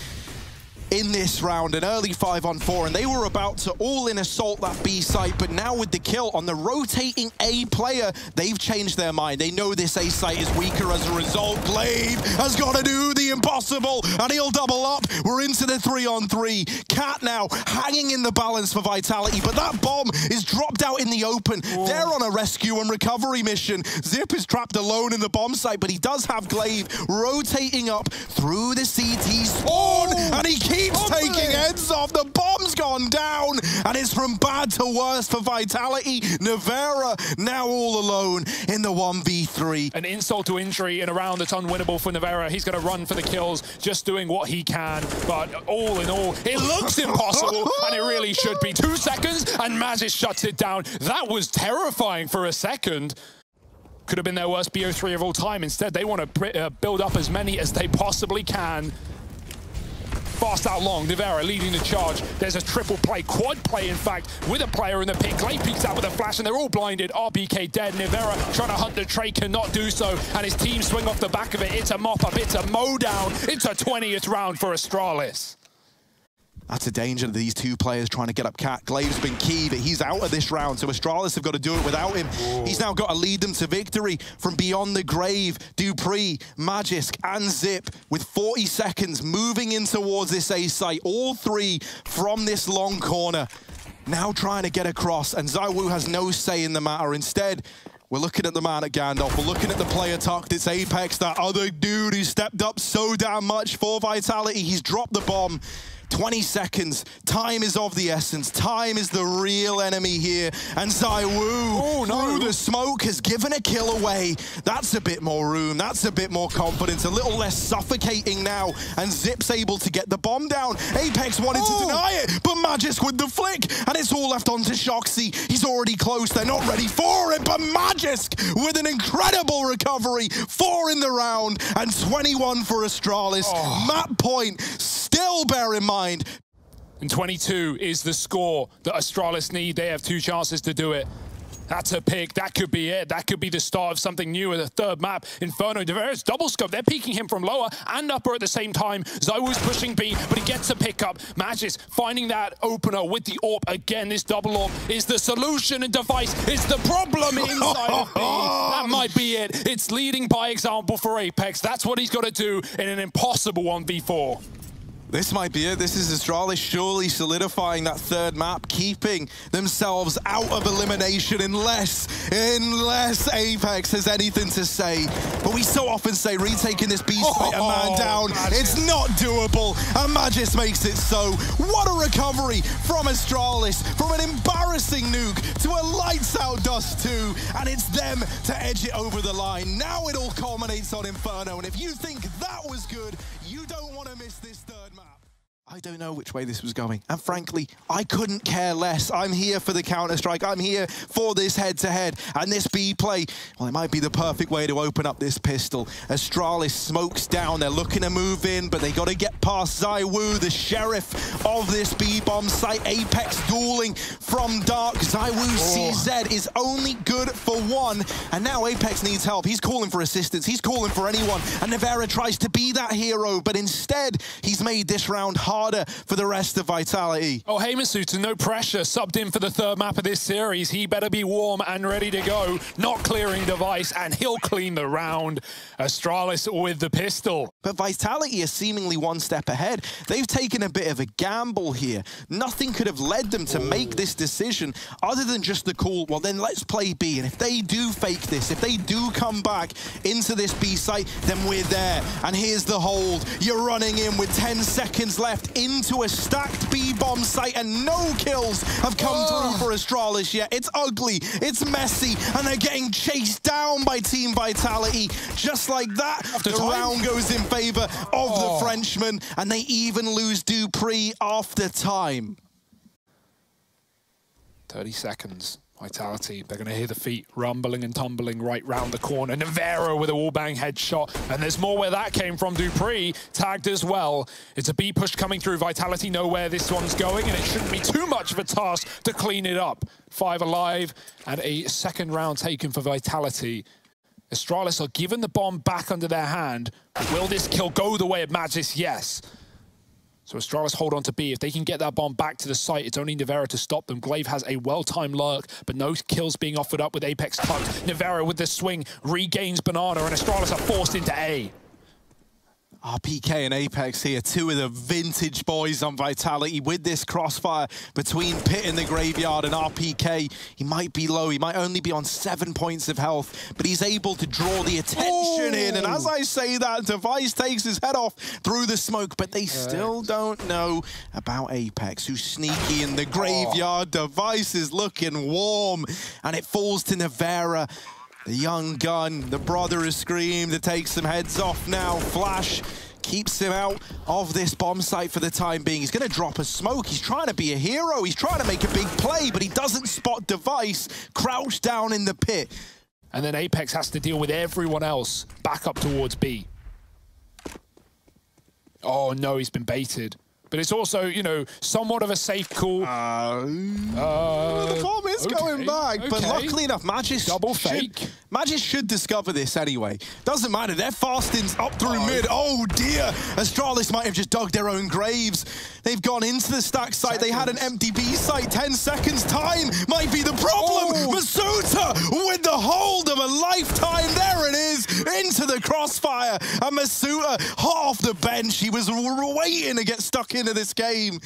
in this round, an early 5-on-4, and they were about to all-in assault that B site, but now with the kill on the rotating A player, they've changed their mind. They know this A site is weaker as a result. Glaive has got to do the impossible, and he'll double up. We're into the 3-on-3. Cat now hanging in the balance for Vitality, but that bomb is dropped out in the open. They're on a rescue and recovery mission. Zip is trapped alone in the bomb site, but he does have Glaive rotating up through the CT spawn, and he keeps taking heads off. The bomb's gone down, and it's from bad to worse for Vitality. Nevera now all alone in the 1v3. An insult to injury, and around it's unwinnable for Nevera. He's going to run for the kills, just doing what he can, but all in all, it looks impossible, and it really should be. 2 seconds, and Magis shuts it down. That was terrifying for a second. Could have been their worst BO3 of all time. Instead, they want to build up as many as they possibly can. Fast out long, Nivera leading the charge. There's a triple play, quad play in fact, with a player in the pit. Glaive peeks out with a flash and they're all blinded. RPK dead. Nivera trying to hunt the trade, cannot do so, and his team swing off the back of it. It's a mop up, it's a mow down. It's a 20th round for Astralis. That's a danger, these two players trying to get up Cat. Glaive's been key, but he's out of this round, so Astralis have got to do it without him. Ooh. He's now got to lead them to victory from beyond the grave. Dupree, Magisk, and Zip with 40 seconds moving in towards this A site, all three from this long corner. Now trying to get across, and ZywOo has no say in the matter. Instead, we're looking at the man at Gandalf. We're looking at the player tucked. It's Apex, that other dude who stepped up so damn much for Vitality. He's dropped the bomb. 20 seconds. Time is of the essence. Time is the real enemy here. And ZywOo, through the smoke, has given a kill away. That's a bit more room. That's a bit more confidence. A little less suffocating now. And Zip's able to get the bomb down. Apex wanted to deny it, but Magisk with the flick. And it's all left onto Shoxy. He's already close. They're not ready for it, but Magisk with an incredible recovery. 4 in the round and 21 for Astralis. Map point. Still bear in mind. And 22 is the score that Astralis need. They have 2 chances to do it. That's a pick. That could be it. That could be the start of something new in the third map. Inferno, Nivera's double scope. They're peeking him from lower and upper at the same time. ZywOo's pushing B, but he gets a pickup. Magisk finding that opener with the AWP. Again, this double AWP is the solution, and Device is the problem inside of B. That might be it. It's leading by example for Apex. That's what he's got to do in an impossible 1v4. This might be it. This is Astralis surely solidifying that third map, keeping themselves out of elimination unless Apex has anything to say. But we so often say retaking this B site, a man down. Magisk. It's not doable, and Magisk makes it so. What a recovery from Astralis, from an embarrassing nuke to a lights out Dust 2, and it's them to edge it over the line. Now it all culminates on Inferno, and if you think that was good, you don't want to miss this third map. I don't know which way this was going, and frankly, I couldn't care less. I'm here for the Counter-Strike. I'm here for this head-to-head, and this B play, well, it might be the perfect way to open up this pistol. Astralis smokes down. They're looking to move in, but they got to get past ZywOo, the sheriff of this B-bomb site. Apex dueling from dark. ZywOo CZ is only good for 1, and now Apex needs help. He's calling for assistance. He's calling for anyone, and Nivera tries to be that hero, but instead, he's made this round harder for the rest of Vitality. Oh, hey, Masuta, no pressure. Subbed in for the third map of this series. He better be warm and ready to go. Not clearing Device, and he'll clean the round. Astralis with the pistol. But Vitality is seemingly one step ahead. They've taken a bit of a gamble here. Nothing could have led them to make this decision other than just the call, well, then let's play B. And if they do fake this, if they do come back into this B site, then we're there. And here's the hold. You're running in with 10 seconds left into a stacked B-bomb site, and no kills have come through for Astralis yet. It's ugly, it's messy, and they're getting chased down by Team Vitality. Just like that, the round goes in favor of the Frenchman, and they even lose Dupree after time. 30 seconds. Vitality, they're going to hear the feet rumbling and tumbling right round the corner. Nivera with a wallbang headshot, and there's more where that came from. Dupree tagged as well. It's a B push coming through. Vitality know where this one's going, and it shouldn't be too much of a task to clean it up. 5 alive, and a second round taken for Vitality. Astralis are given the bomb back under their hand. Will this kill go the way of Magisk? Yes. So Astralis hold on to B. If they can get that bomb back to the site, it's only Nivera to stop them. Glaive has a well-timed lurk, but no kills being offered up with Apex tucked. Nivera with the swing regains Banana, and Astralis are forced into A. RPK and Apex here, 2 of the vintage boys on Vitality with this crossfire between Pit in the graveyard and RPK. He might be low, he might only be on 7 points of health, but he's able to draw the attention in. And as I say that, Device takes his head off through the smoke, but they still don't know about Apex, who's sneaky in the graveyard. Device is looking warm, and it falls to Nivera. The young gun, the brother has screamed to take some heads off now. Flash keeps him out of this bomb site for the time being. He's going to drop a smoke. He's trying to be a hero. He's trying to make a big play, but he doesn't spot Device crouched down in the pit. And then Apex has to deal with everyone else back up towards B. Oh no, he's been baited. But it's also, you know, somewhat of a safe call. The bomb is going back, but luckily enough, Magis should discover this anyway. Doesn't matter, they're fasting up through mid. Oh dear, Astralis might have just dug their own graves. They've gone into the stack site. They had an empty B site. 10 seconds time might be the problem. Masuta with the hold of a lifetime. There it is, into the crossfire. And Masuta hot off the bench. He was waiting to get stuck into this game.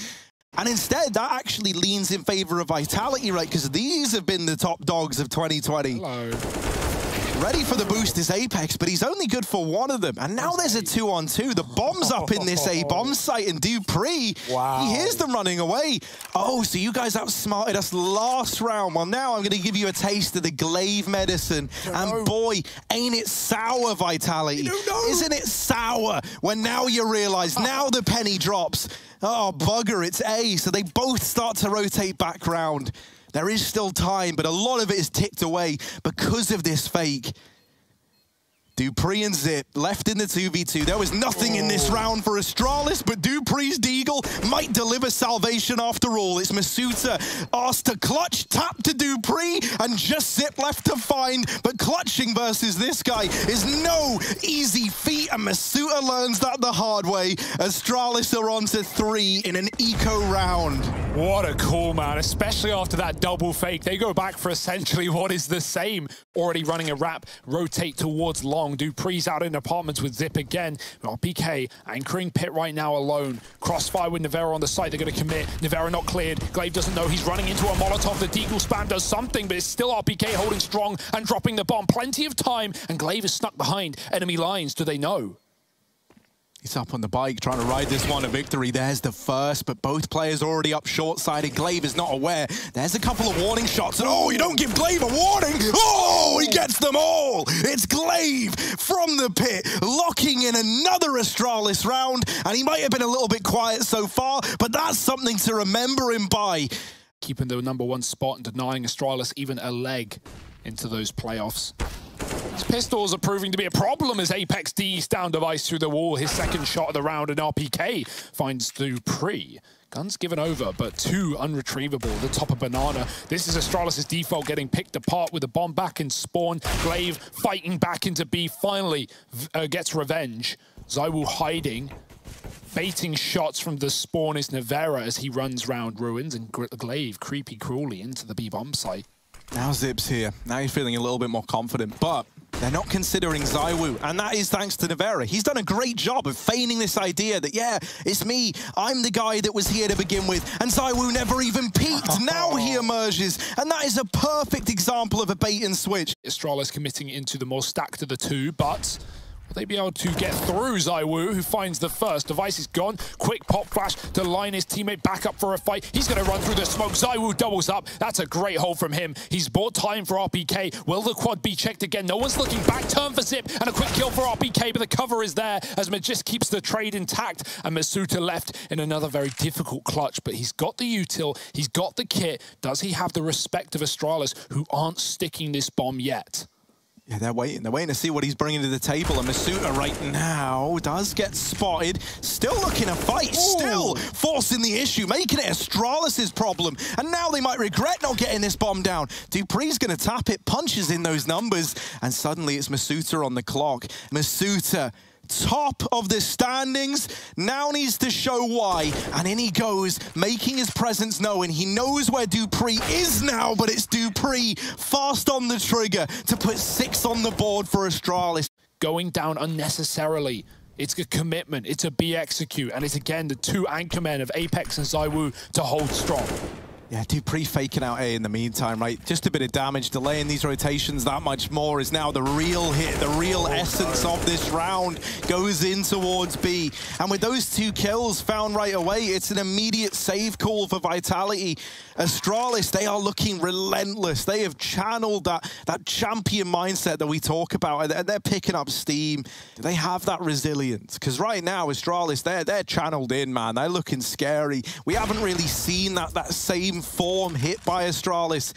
And instead, that actually leans in favor of Vitality, right? Because these have been the top dogs of 2020. Hello. Ready for the boost is Apex, but he's only good for one of them. And now there's a 2-on-2. The bomb's up in this A-bomb site, and Dupree, he hears them running away. Oh, so you guys outsmarted us last round. Well, now I'm going to give you a taste of the glaive medicine. And boy, ain't it sour, Vitality. Isn't it sour when now you realize, now the penny drops. Oh, bugger, it's A. So they both start to rotate back round. There is still time, but a lot of it is ticked away because of this fake. Dupree and Zip left in the 2v2. There was nothing in this round for Astralis, but Dupree's Deagle might deliver salvation after all. It's Masuta asked to clutch, tap to Dupree, and just Zip left to find. But clutching versus this guy is no easy feat, and Masuta learns that the hard way. Astralis are on to 3 in an eco round. What a call, man, especially after that double fake. They go back for essentially what is the same. Already running a wrap, rotate towards long. Dupree's out in apartments with Zip again. Well, PK anchoring pit right now alone. Crossfire with Nivera on the site. They're going to commit. Nivera not cleared. Glaive doesn't know. He's running into a Molotov. The Deagle spam does something, but it's still RPK holding strong and dropping the bomb. Plenty of time, and Glaive is stuck behind enemy lines. Do they know? He's up on the bike, trying to ride this one to victory. There's the first, but both players already up short-sided. Glaive is not aware. There's a couple of warning shots, and oh, you don't give Glaive a warning! Oh, he gets them all! It's Glaive from the pit, locking in another Astralis round, and he might have been a little bit quiet so far, but that's something to remember him by. Keeping the #1 spot and denying Astralis even a leg into those playoffs. His pistols are proving to be a problem as Apex D's down device through the wall. His second shot of the round, and RPK finds Dupree. Guns given over, but 2 unretrievable. The top of Banana. This is Astralis' default getting picked apart with the bomb back in spawn. Glaive fighting back into B. Finally gets revenge. ZywOo hiding. Baiting shots from the spawn is Nivera as he runs round ruins, and Glaive creepy crawly into the B bomb site. Now Zip's here. Now you're feeling a little bit more confident, but they're not considering ZywOo, and that is thanks to Nivera. He's done a great job of feigning this idea that, yeah, it's me, I'm the guy that was here to begin with, and ZywOo never even peeked. Now he emerges, and that is a perfect example of a bait and switch. Astralis committing into the more stacked of the 2, but will they be able to get through ZywOo, who finds the first? Device is gone. Quick pop flash to line his teammate back up for a fight. He's going to run through the smoke. ZywOo doubles up. That's a great hold from him. He's bought time for RPK. Will the quad be checked again? No one's looking back. Turn for Zip and a quick kill for RPK, but the cover is there as Magis keeps the trade intact, and Masuta left in another very difficult clutch, but he's got the util. He's got the kit. Does he have the respect of Astralis, who aren't sticking this bomb yet? Yeah, they're waiting to see what he's bringing to the table, and Masuta right now does get spotted. Still looking to fight, still forcing the issue, making it Astralis' problem, and now they might regret not getting this bomb down. Dupree's gonna tap it, punches in those numbers, and suddenly it's Masuta on the clock. Masuta, top of the standings, now needs to show why, and in he goes, making his presence known. He knows where Dupree is now, but it's Dupree fast on the trigger to put 6 on the board for Astralis. Going down unnecessarily. It's a commitment, it's a B execute, and it's again the 2 anchormen of Apex and ZywOo to hold strong. Yeah, Dupree faking out A in the meantime, right? Just a bit of damage, delaying these rotations that much more is now the real hit, the real essence of this round goes in towards B. And with those 2 kills found right away, it's an immediate save call for Vitality. Astralis, they are looking relentless. They have channeled that champion mindset that we talk about, and they're picking up steam. Do they have that resilience? Because right now, Astralis, they're channeled in, man. They're looking scary. We haven't really seen that same form hit by Astralis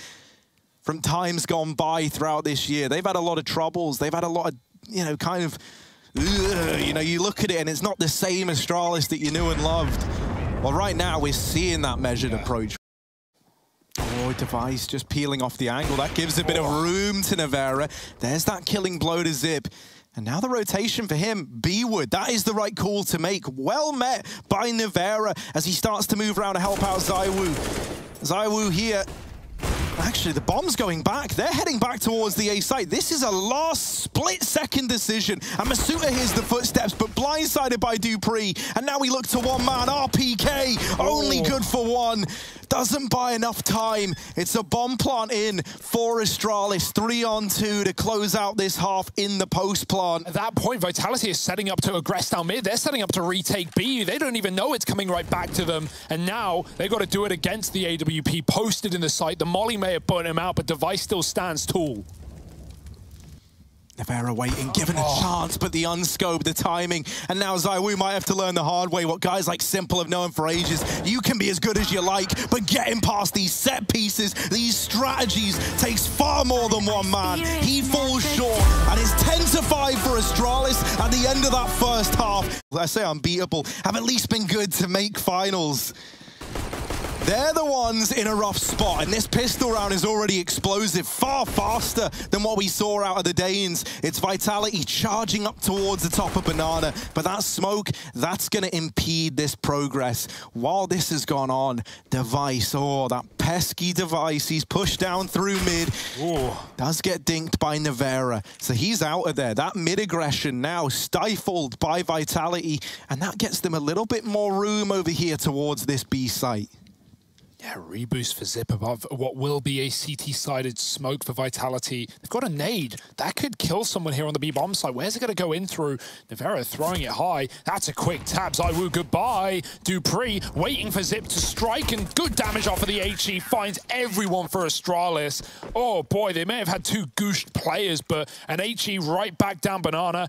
from times gone by throughout this year. They've had a lot of troubles. They've had a lot of, you know, kind of, you know, you look at it and it's not the same Astralis that you knew and loved. Well, right now we're seeing that measured approach. Oh, Device just peeling off the angle. That gives a bit of room to Nevera. There's that killing blow to Zip. And now the rotation for him, B-Wood, that is the right call to make. Well met by Nevera as he starts to move around to help out ZywOo. ZywOo here. Actually, the bomb's going back. They're heading back towards the A site. This is a last split-second decision. And Masuta hears the footsteps, but blindsided by Dupree. And now we look to one man, RPK, only good for one. Doesn't buy enough time. It's a bomb plant in for Astralis. 3-on-2 to close out this half in the post plant. At that point, Vitality is setting up to aggress down mid. They're setting up to retake B. They don't even know it's coming right back to them. And now they've got to do it against the AWP posted in the site. The molly may have put him out, but Device still stands tall. Nevera waiting, given a chance, but the unscope, the timing, and now ZywOo might have to learn the hard way what guys like Simple have known for ages. You can be as good as you like, but getting past these set pieces, these strategies, takes far more than one man. He falls short, and it's 10-5 for Astralis at the end of that first half. I say unbeatable, have at least been good to make finals. They're the ones in a rough spot, and this pistol round is already explosive, far faster than what we saw out of the Danes. It's Vitality charging up towards the top of Banana, but that smoke, that's going to impede this progress. While this has gone on, Device, oh, that pesky Device, he's pushed down through mid, does get dinked by Nevera, so he's out of there. That mid-aggression now stifled by Vitality, and that gets them a little bit more room over here towards this B site. Yeah, reboost for Zip above what will be a CT-sided smoke for Vitality. They've got a nade. That could kill someone here on the B-bomb side. Where's it going to go in through? Nevera throwing it high. That's a quick tap. ZywOo, goodbye. Dupree waiting for Zip to strike, and good damage off of the HE. Finds everyone for Astralis. Oh boy, they may have had two gooshed players, but an HE right back down Banana.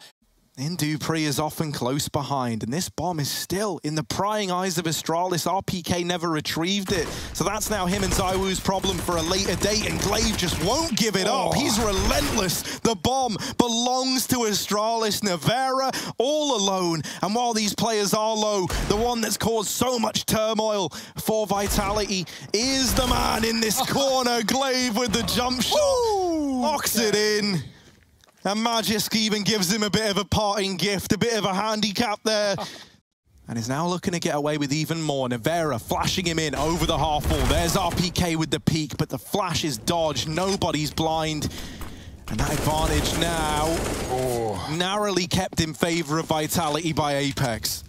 And Dupree is often close behind, and this bomb is still in the prying eyes of Astralis. RPK never retrieved it, so that's now him and ZywOo's problem for a later date, and Glaive just won't give it up. He's relentless. The bomb belongs to Astralis. Nevera all alone, and while these players are low, the one that's caused so much turmoil for Vitality is the man in this corner. Glaive with the jump shot, locks it in. And Magisk even gives him a bit of a parting gift, a bit of a handicap there. And is now looking to get away with even more. Nevera flashing him in over the half wall. There's RPK with the peak, but the flash is dodged. Nobody's blind. And that advantage now narrowly kept in favor of Vitality by Apex.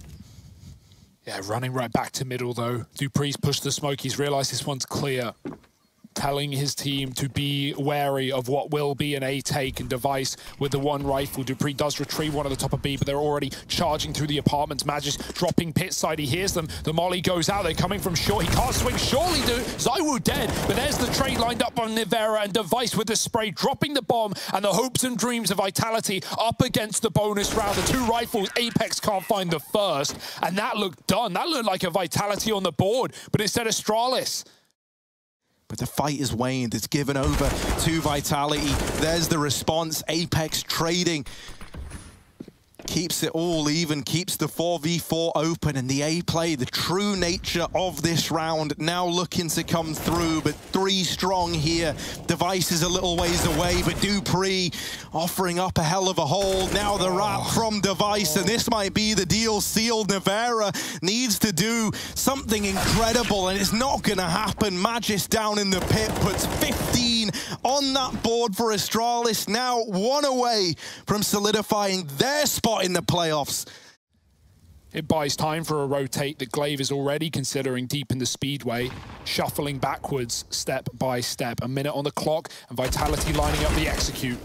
Yeah, running right back to middle though. Dupree's pushed the smoke. He's realized this one's clear. Telling his team to be wary of what will be an A take, and Device with the one rifle. Dupree does retrieve one at the top of B, but they're already charging through the apartments. Magisk dropping pit side. He hears them. The molly goes out. They're coming from short. He can't swing. Surely ZywOo dead, but there's the trade lined up on Nevera, and Device with the spray, dropping the bomb, and the hopes and dreams of Vitality up against the bonus round. The two rifles, Apex can't find the first, and that looked done. That looked like a Vitality on the board, but instead Astralis. But the fight is waned. It's given over to Vitality. There's the response. Apex trading. Keeps it all even, keeps the 4v4 open, and the A play, the true nature of this round, now looking to come through, but 3 strong here. Device is a little ways away, but Dupree offering up a hell of a hold. Now the wrap from Device, and this might be the deal sealed. Nevera needs to do something incredible, and it's not going to happen. Magisk down in the pit puts 15 on that board for Astralis, now 1 away from solidifying their spot in the playoffs. It buys time for a rotate that Glaive is already considering deep in the speedway, shuffling backwards step by step. A minute on the clock, and Vitality lining up the execute.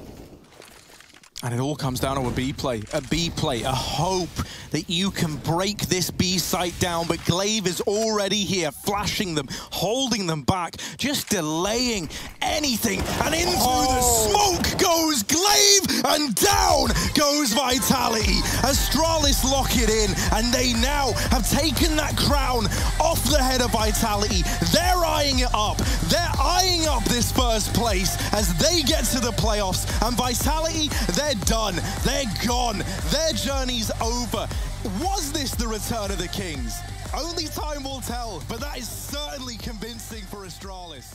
And it all comes down to a B play, a hope that you can break this B site down, but Glaive is already here, flashing them, holding them back, just delaying anything, and into the smoke goes Glaive, and down goes Vitality. Astralis lock it in, and they now have taken that crown off the head of Vitality. They're eyeing it up. They're eyeing up this first place as they get to the playoffs, and Vitality, they're done. They're gone. Their journey's over. Was this the return of the Kings? Only time will tell, but that is certainly convincing for Astralis.